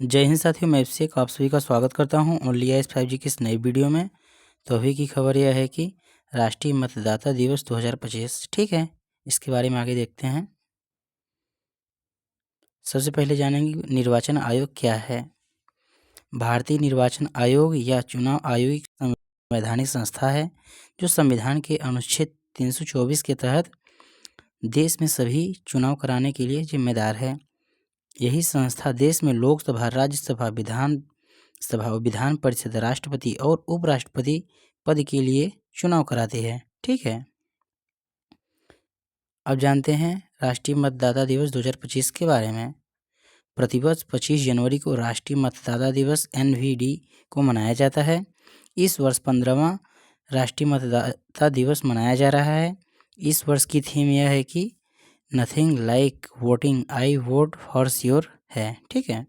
जय हिंद साथियों, मैं अभिषेक आप सभी का स्वागत करता हूं ओनली आइस 5G की इस नई वीडियो में। तो अभी की खबर यह है कि राष्ट्रीय मतदाता दिवस 2025 ठीक है, इसके बारे में आगे देखते हैं। सबसे पहले जानेंगे निर्वाचन आयोग क्या है। भारतीय निर्वाचन आयोग या चुनाव आयोग एक संवैधानिक संस्था है जो संविधान के अनुच्छेद 324 के तहत देश में सभी चुनाव कराने के लिए जिम्मेदार है। यही संस्था देश में लोकसभा, राज्यसभा, विधान परिषद, राष्ट्रपति और उपराष्ट्रपति पद के लिए चुनाव कराती है। ठीक है, अब जानते हैं राष्ट्रीय मतदाता दिवस 2025 के बारे में। प्रतिवर्ष 25 जनवरी को राष्ट्रीय मतदाता दिवस NVD को मनाया जाता है। इस वर्ष 15वां राष्ट्रीय मतदाता दिवस मनाया जा रहा है। इस वर्ष की थीम यह है कि nothing like voting, I vote for sure है। ठीक है,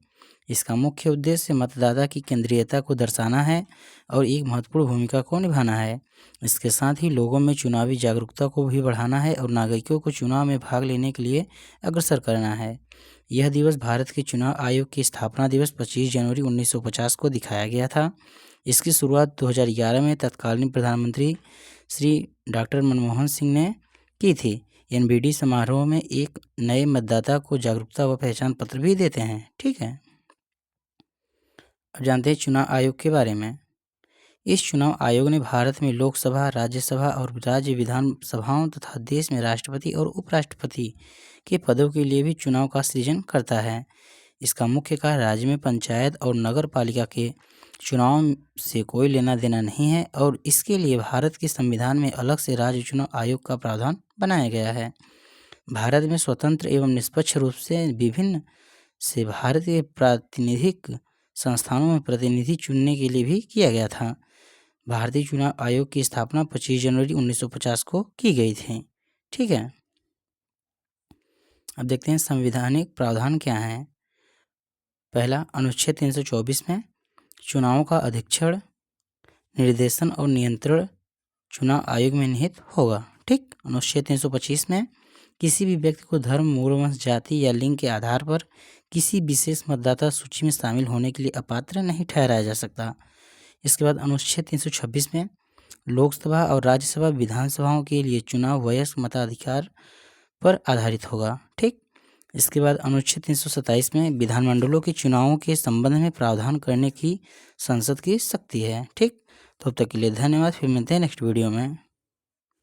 इसका मुख्य उद्देश्य मतदाता की केंद्रीयता को दर्शाना है और एक महत्वपूर्ण भूमिका को निभाना है। इसके साथ ही लोगों में चुनावी जागरूकता को भी बढ़ाना है और नागरिकों को चुनाव में भाग लेने के लिए अग्रसर करना है। यह दिवस भारत के चुनाव आयोग की स्थापना दिवस 25 जनवरी 1950 को दिखाया गया था। इसकी शुरुआत 2011 में तत्कालीन प्रधानमंत्री श्री डॉक्टर मनमोहन सिंह ने की थी। NVD समारोह में एक नए मतदाता को जागरूकता व पहचान पत्र भी देते हैं। ठीक है, अब जानते हैं चुनाव आयोग के बारे में। इस चुनाव आयोग ने भारत में लोकसभा, राज्यसभा और राज्य विधानसभाओं तथा देश में राष्ट्रपति और उपराष्ट्रपति के पदों के लिए भी चुनाव का सृजन करता है। इसका मुख्य कार्य राज्य में पंचायत और नगर पालिका के चुनाव से कोई लेना देना नहीं है और इसके लिए भारत के संविधान में अलग से राज्य चुनाव आयोग का प्रावधान बनाया गया है। भारत में स्वतंत्र एवं निष्पक्ष रूप से विभिन्न से भारतीय प्रातिनिधिक संस्थानों में प्रतिनिधि चुनने के लिए भी किया गया था। भारतीय चुनाव आयोग की स्थापना 25 जनवरी 1950 को की गई थी। ठीक है, अब देखते हैं संवैधानिक प्रावधान क्या है। पहला, अनुच्छेद 324 में चुनावों का अधीक्षण, निर्देशन और नियंत्रण चुनाव आयोग में निहित होगा। ठीक, अनुच्छेद 325 में किसी भी व्यक्ति को धर्म, मूल वंश, जाति या लिंग के आधार पर किसी विशेष मतदाता सूची में शामिल होने के लिए अपात्र नहीं ठहराया जा सकता। इसके बाद अनुच्छेद 326 में लोकसभा और राज्यसभा विधानसभाओं के लिए चुनाव वयस्क मताधिकार पर आधारित होगा। ठीक, इसके बाद अनुच्छेद 327 में विधानमंडलों के चुनावों के संबंध में प्रावधान करने की संसद की शक्ति है। ठीक, तो तब तक के लिए धन्यवाद। फिर मिलते हैं नेक्स्ट वीडियो में।